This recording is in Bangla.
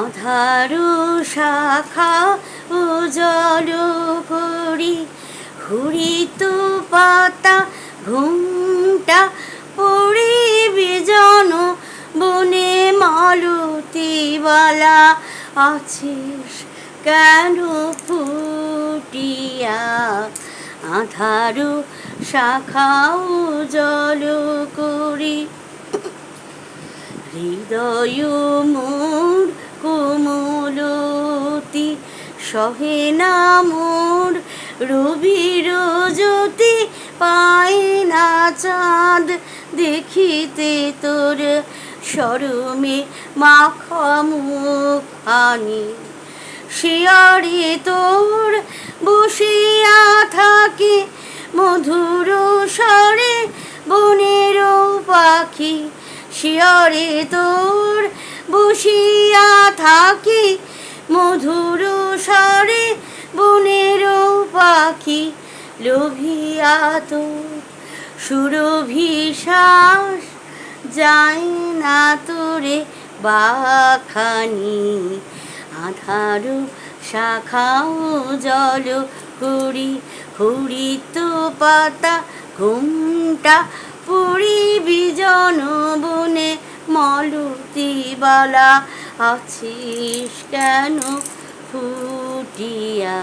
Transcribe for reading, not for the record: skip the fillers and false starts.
আধারু শাখা উজল করি হুড়িত পাতা ঘুমটা পড়ি বিজন বনে মালতীবালা আছিস কেন ফুটিয়া। আধারু শাখা উজল করি হৃদয় মোর কোমলতি সহে না মোর রবির জ্যোতি পায় না চাঁদ দেখিতে তোর শরমে মাখা মুখানি। শিয়ারে তোর বসিয়া থাকে মধুর স্বরে বনের পাখি। শিয়রে তোর বসিয়া থাকি মধুর স্বরে বনের পাখি। লোভিয়া তোর সুরভিশ্বাস যায় না তোরে বাখানি। আধারু শাখা উজল করি হরিত পাতা ঘুমটা পড়ি বিজন বনে মালতীবালা আছিস কেন ফুটিয়া।